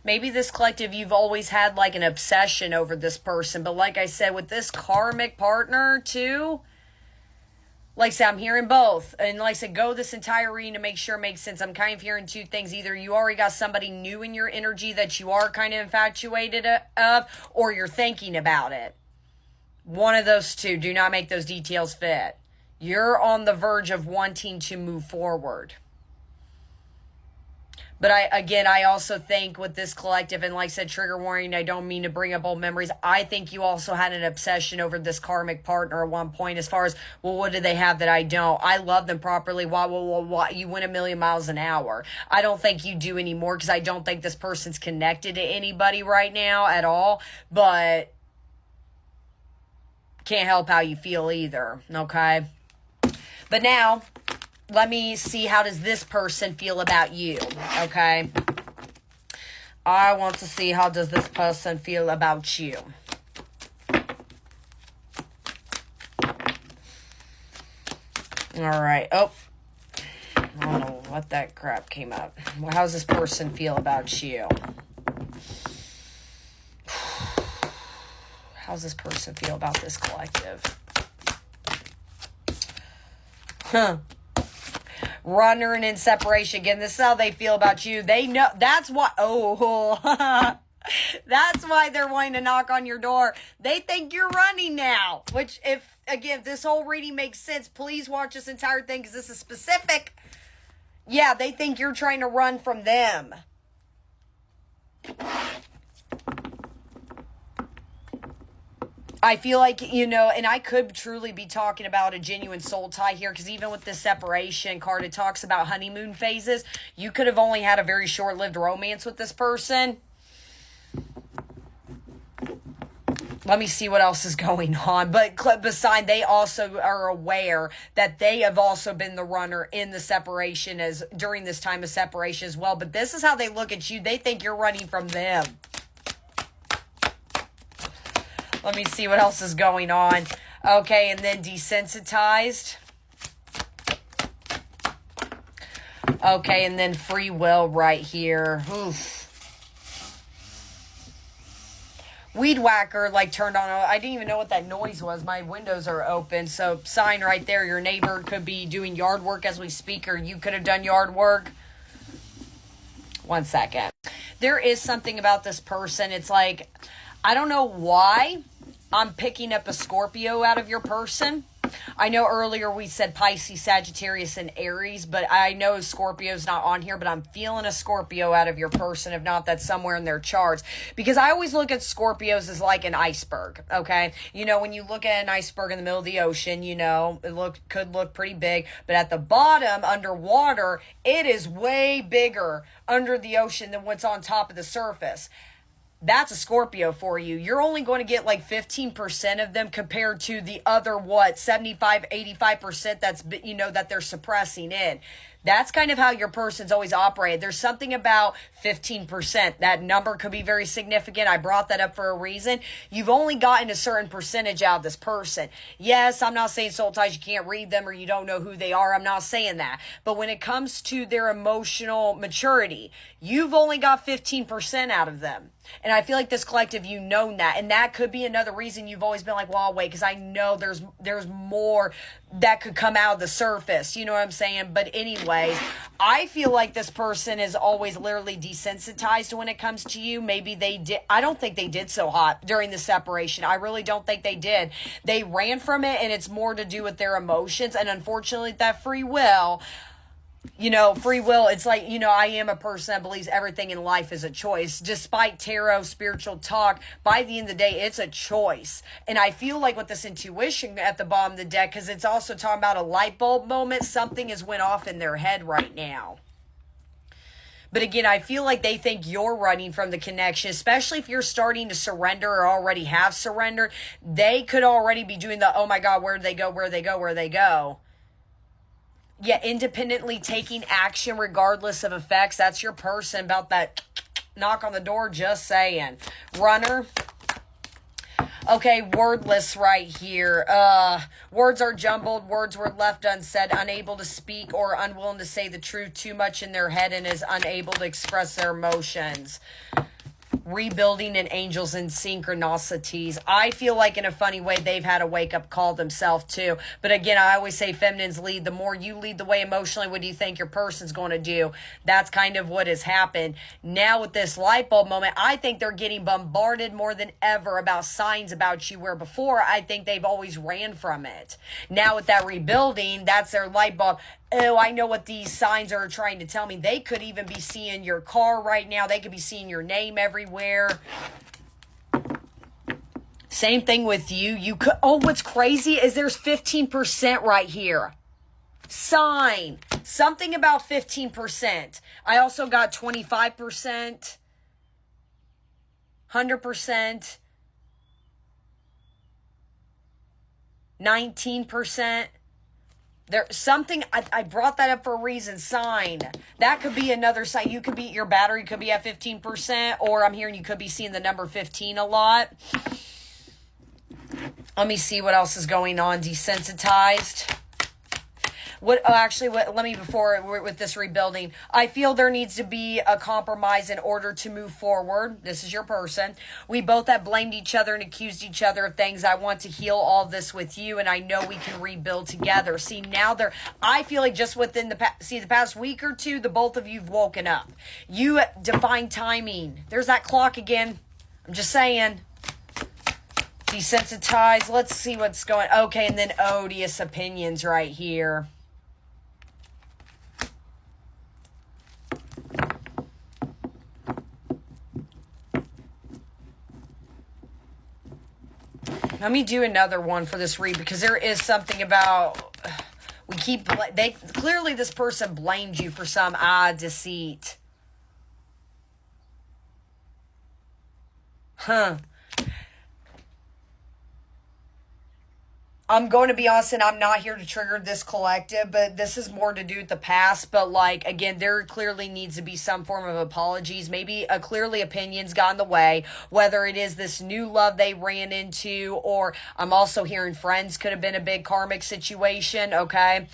Maybe this collective, you've always had like an obsession over this person. But like I said, with this karmic partner too, like I said, I'm hearing both. And like I said, go this entire reading to make sure it makes sense. I'm kind of hearing two things. Either you already got somebody new in your energy that you are kind of infatuated of, or you're thinking about it. One of those two. Do not make those details fit. You're on the verge of wanting to move forward. But I also think with this collective, and like I said, trigger warning, I don't mean to bring up old memories. I think you also had an obsession over this karmic partner at one point as far as, well, what do they have that I don't? I love them properly. Why? You went 1,000,000 miles an hour. I don't think you do anymore because I don't think this person's connected to anybody right now at all. But can't help how you feel either, okay? But now, let me see, how does this person feel about you, okay? I want to see, how does this person feel about you? All right. Oh, I don't know what that crap came up. Well, how does this person feel about you? How does this person feel about this collective? Runner and in separation. Again, this is how they feel about you. They know, that's why, that's why they're wanting to knock on your door. They think you're running now. Which, if this whole reading makes sense, please watch this entire thing because this is specific. Yeah, they think you're trying to run from them. I feel like, and I could truly be talking about a genuine soul tie here, because even with this separation card, it talks about honeymoon phases. You could have only had a very short-lived romance with this person. Let me see what else is going on. But beside, they also are aware that they have also been the runner in the separation during this time of separation as well. But this is how they look at you. They think you're running from them. Let me see what else is going on. Okay, and then desensitized. Okay, and then free will right here. Oof. Weed whacker, turned on. I didn't even know what that noise was. My windows are open. So, sign right there. Your neighbor could be doing yard work as we speak, or you could have done yard work. 1 second. There is something about this person. It's like, I don't know why I'm picking up a Scorpio out of your person. I know earlier we said Pisces, Sagittarius, and Aries, but I know Scorpio's not on here, but I'm feeling a Scorpio out of your person. If not, that's somewhere in their charts. Because I always look at Scorpios as like an iceberg, okay? When you look at an iceberg in the middle of the ocean, it could look pretty big, but at the bottom, underwater, it is way bigger under the ocean than what's on top of the surface. That's a Scorpio for you. You're only going to get 15% of them compared to the other, 75, 85% that they're suppressing in. That's kind of how your person's always operated. There's something about 15%. That number could be very significant. I brought that up for a reason. You've only gotten a certain percentage out of this person. Yes, I'm not saying soul ties, you can't read them or you don't know who they are. I'm not saying that. But when it comes to their emotional maturity, you've only got 15% out of them. And I feel like this collective, known that. And that could be another reason you've always been like, well, I'll wait, because I know there's more that could come out of the surface. You know what I'm saying? But anyways, I feel like this person is always literally desensitized when it comes to you. Maybe they did. I don't think they did so hot during the separation. I really don't think they did. They ran from it, and it's more to do with their emotions. And unfortunately, that free will... free will, it's like, I am a person that believes everything in life is a choice. Despite tarot, spiritual talk, by the end of the day, it's a choice. And I feel like with this intuition at the bottom of the deck, because it's also talking about a light bulb moment, something has went off in their head right now. But again, I feel like they think you're running from the connection, especially if you're starting to surrender or already have surrendered. They could already be doing the, oh my God, where'd they go, where'd they go, where'd they go? Yeah, independently taking action regardless of effects. That's your person about that knock on the door, just saying. Runner. Okay, wordless right here. Words are jumbled. Words were left unsaid. Unable to speak or unwilling to say the truth. Too much in their head and is unable to express their emotions. rebuilding and angels and synchronicities. I feel like in a funny way they've had a wake-up call themselves too. But again, I always say feminines lead. The more you lead the way emotionally, what do you think your person's going to do? That's kind of what has happened. Now with this light bulb moment, I think they're getting bombarded more than ever about signs about you, where before I think they've always ran from it. Now with that rebuilding, that's their light bulb. Oh, I know what these signs are trying to tell me. They could even be seeing your car right now. They could be seeing your name everywhere. Same thing with you. You could, oh, what's crazy is there's 15% right here. Sign. Something about 15%. I also got 25%, 100%, 19%. There's something, I brought that up for a reason, sign. That could be another sign. You could be, your battery could be at 15%, or I'm hearing you could be seeing the number 15 a lot. Let me see what else is going on. Desensitized. Let me, before with this rebuilding, I feel there needs to be a compromise in order to move forward. This is your person. We both have blamed each other and accused each other of things. I want to heal all this with you, and I know we can rebuild together. See, now I feel like just within the past week or two, the both of you've woken up. You define timing. There's that clock again. I'm just saying. Desensitized. Let's see what's going. Okay, and then odious opinions right here. Let me do another one for this read, because there is something about, clearly this person blamed you for some odd deceit. I'm going to be honest, and I'm not here to trigger this collective, but this is more to do with the past. But like, again, there clearly needs to be some form of apologies. Maybe clearly opinions got in the way, whether it is this new love they ran into, or I'm also hearing friends could have been a big karmic situation. Okay.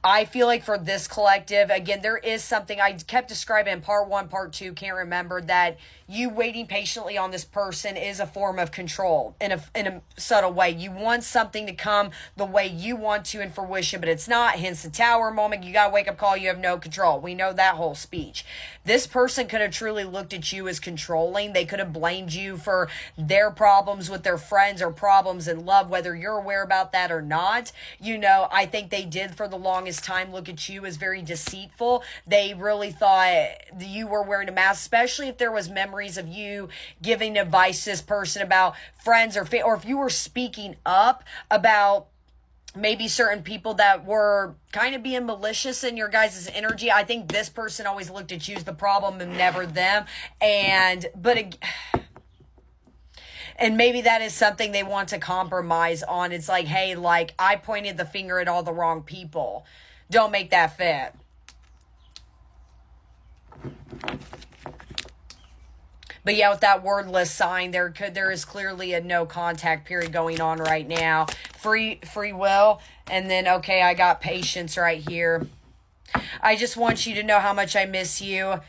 I feel like for this collective, again, there is something I kept describing in part 1, part 2, can't remember, that you waiting patiently on this person is a form of control in a subtle way. You want something to come the way you want to in fruition, but it's not. Hence the tower moment. You got to wake up call. You have no control. We know that whole speech. This person could have truly looked at you as controlling. They could have blamed you for their problems with their friends or problems in love, whether you're aware about that or not. You know, I think they did for the longest time look at you as very deceitful. They really thought you were wearing a mask, especially if there was memories of you giving advice to this person about friends or if you were speaking up about maybe certain people that were kind of being malicious in your guys' energy. I think this person always looked at you as the problem and never them. And maybe that is something they want to compromise on. It's like, hey, like, I pointed the finger at all the wrong people. Don't make that fit. But yeah, with that wordless sign, there is clearly a no contact period going on right now. Free will. And then, okay, I got patience right here. I just want you to know how much I miss you.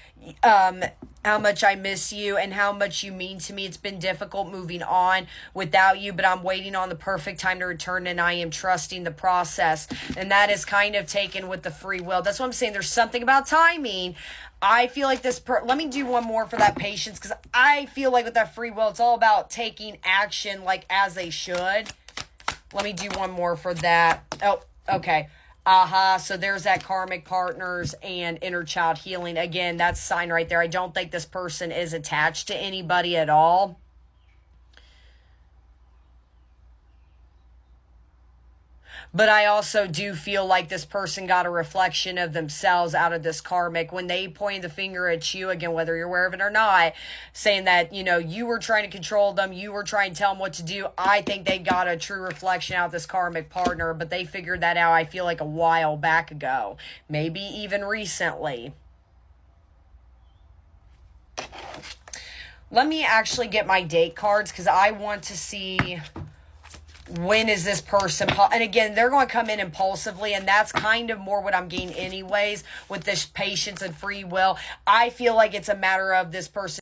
How much I miss you and how much you mean to me. It's been difficult moving on without you, but I'm waiting on the perfect time to return, and I am trusting the process. And that is kind of taken with the free will. That's what I'm saying. There's something about timing. I feel like let me do one more for that patience, because I feel like with that free will, it's all about taking action like as they should. Let me do one more for that. Oh, okay. So there's that karmic partners and inner child healing. Again, that's a sign right there. I don't think this person is attached to anybody at all. But I also do feel like this person got a reflection of themselves out of this karmic when they pointed the finger at you, again, whether you're aware of it or not, saying that, you know, you were trying to control them, you were trying to tell them what to do. I think they got a true reflection out of this karmic partner, but they figured that out, I feel like, a while back ago, maybe even recently. Let me actually get my date cards, because I want to see when is this person, and again, they're going to come in impulsively, and that's kind of more what I'm getting anyways with this patience and free will. I feel like it's a matter of this person